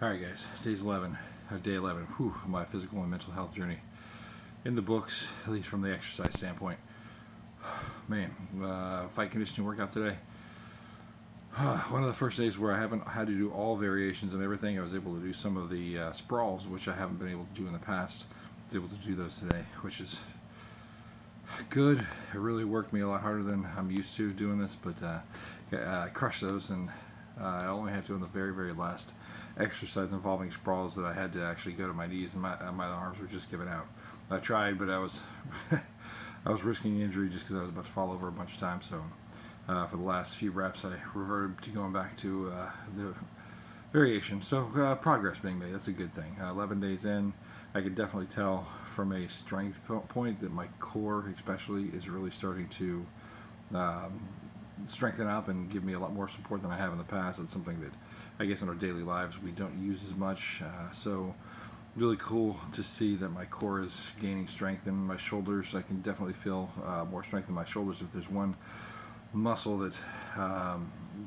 Alright guys, day 11, my physical and mental health journey in the books, at least from the exercise standpoint. Man, fight conditioning workout today. One of the first days where I haven't had to do all variations and everything. I was able to do some of the sprawls, which I haven't been able to do in the past. I was able to do those today, which is good. It really worked me a lot harder than I'm used to doing this, but I crushed those, and I only had to on the very, very last exercise involving sprawls that I had to actually go to my knees, and my arms were just giving out. I tried, but I was I was risking injury just because I was about to fall over a bunch of times. So for the last few reps, I reverted to going back to the variation. So progress being made. That's a good thing. 11 days in, I could definitely tell from a strength point that my core, especially, is really starting to strengthen up and give me a lot more support than I have in the past. It's something that I guess in our daily lives we don't use as much. So really cool to see that my core is gaining strength, and my shoulders, I can definitely feel more strength in my shoulders. If there's one muscle that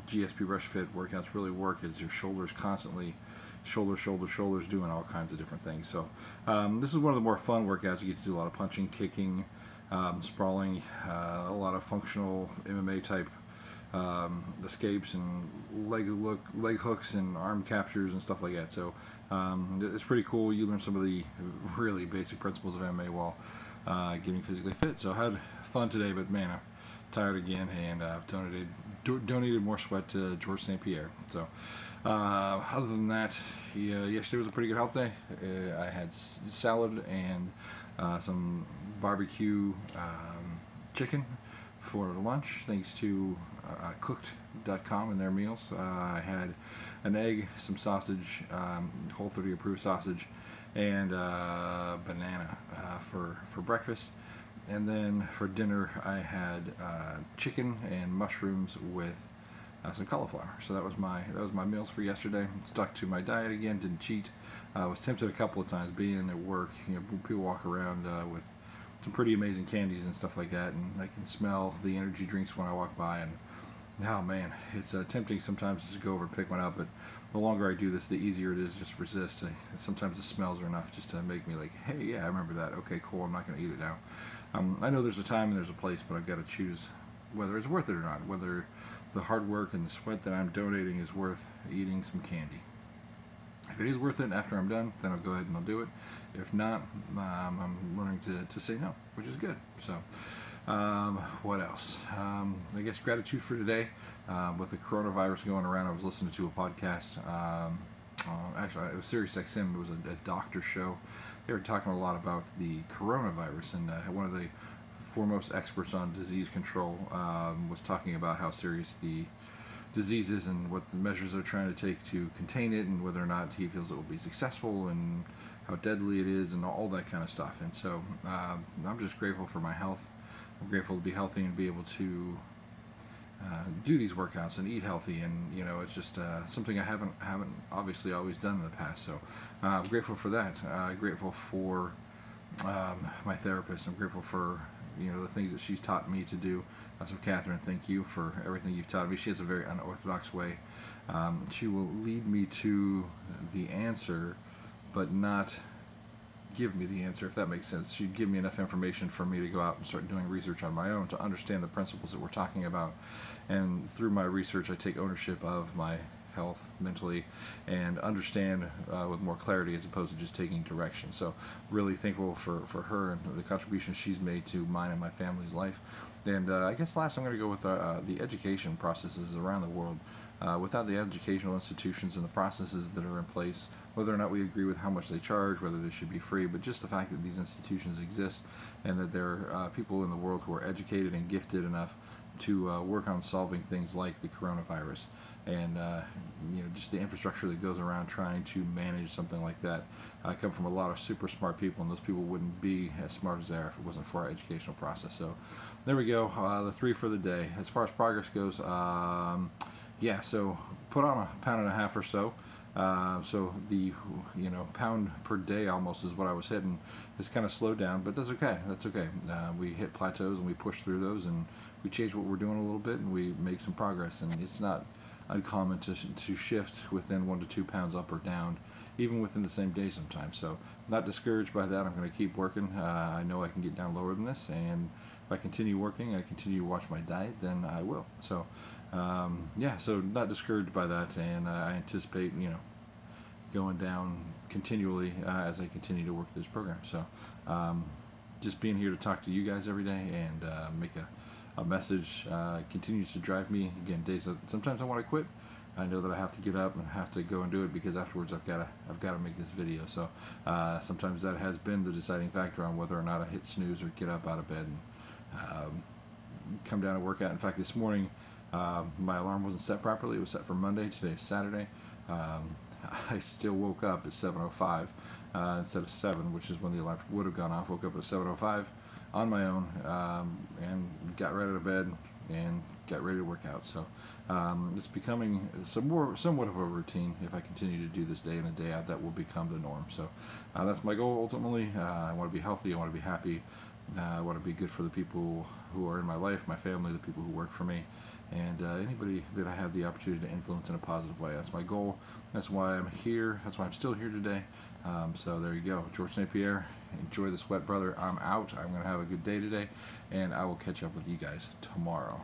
GSP Rushfit workouts really work, is your shoulders constantly. Shoulders, doing all kinds of different things. So this is one of the more fun workouts. You get to do a lot of punching, kicking, sprawling, a lot of functional MMA type escapes and leg hooks and arm captures and stuff like that. So it's pretty cool. You learn some of the really basic principles of MMA while getting physically fit. So I had fun today, but man, I'm tired again, and I've donated more sweat to George St. Pierre. So other than that, yesterday was a pretty good health day. I had salad and some barbecue chicken for lunch, thanks to cooked.com and their meals. I had an egg, some sausage, Whole30 approved sausage, and banana for breakfast. And then for dinner, I had chicken and mushrooms with some cauliflower. So that was my meals for yesterday. Stuck to my diet again. Didn't cheat. I was tempted a couple of times being at work. People walk around with some pretty amazing candies and stuff like that, and I can smell the energy drinks when I walk by, and oh man, it's tempting sometimes just to go over and pick one up, but the longer I do this, the easier it is just to resist. Sometimes the smells are enough just to make me like, hey, yeah, I remember that. Okay, cool, I'm not going to eat it now. I know there's a time and there's a place, but I've got to choose whether it's worth it or not, whether the hard work and the sweat that I'm donating is worth eating some candy. If it is worth it after I'm done, then I'll go ahead and I'll do it. If not, I'm learning to say no, which is good. So what else? I guess gratitude for today. With the coronavirus going around, I was listening to a podcast. Actually, it was Sirius XM. It was a doctor show. They were talking a lot about the coronavirus, and one of the foremost experts on disease control was talking about how serious the disease is and what the measures they're trying to take to contain it, and whether or not he feels it will be successful, and how deadly it is, and all that kind of stuff. And so I'm just grateful for my health. I'm grateful to be healthy and be able to do these workouts and eat healthy, and it's just something I haven't obviously always done in the past. So I'm grateful for that. Grateful for my therapist. I'm grateful for the things that she's taught me to do. So Catherine, thank you for everything you've taught me. She has a very unorthodox way. She will lead me to the answer, but not give me the answer, if that makes sense. She'd give me enough information for me to go out and start doing research on my own to understand the principles that we're talking about. And through my research, I take ownership of my health mentally and understand with more clarity, as opposed to just taking direction. So really thankful for her and the contribution she's made to mine and my family's life. And I guess last, I'm going to go with the education processes around the world. Without the educational institutions and the processes that are in place, whether or not we agree with how much they charge, whether they should be free, but just the fact that these institutions exist and that there are people in the world who are educated and gifted enough to work on solving things like the coronavirus, and just the infrastructure that goes around trying to manage something like that. I come from a lot of super smart people, and those people wouldn't be as smart as they are if it wasn't for our educational process. So there we go, the 3 for the day. As far as progress goes, so put on a pound and a half or so. So the pound per day almost is what I was hitting. It's kind of slowed down, but that's okay. We hit plateaus and we push through those, and we change what we're doing a little bit, and we make some progress. And it's not uncommon to shift within 1 to 2 pounds up or down, even within the same day sometimes. So not discouraged by that. I'm going to keep working. I know I can get down lower than this, and if I continue working, I continue to watch my diet, then I will. So yeah, so not discouraged by that, and I anticipate, going down continually as I continue to work this program. So just being here to talk to you guys every day and make a message continues to drive me. Again, days that sometimes I want to quit, I know that I have to get up and have to go and do it, because afterwards I've got to make this video. So sometimes that has been the deciding factor on whether or not I hit snooze or get up out of bed and come down and work out. In fact, this morning my alarm wasn't set properly. It was set for Monday. Today's Saturday. I still woke up at 7:05 instead of 7, which is when the alarm would have gone off. Woke up at 7:05 on my own and got right out of bed and got ready to work out. So it's becoming somewhat of a routine. If I continue to do this day in and day out, that will become the norm. So that's my goal ultimately. I want to be healthy. I want to be happy. I want to be good for the people who are in my life, my family, the people who work for me, and anybody that I have the opportunity to influence in a positive way. That's my goal. That's why I'm here. That's why I'm still here today. So there you go. George St. Pierre, enjoy the sweat, brother. I'm out. I'm going to have a good day today, and I will catch up with you guys tomorrow.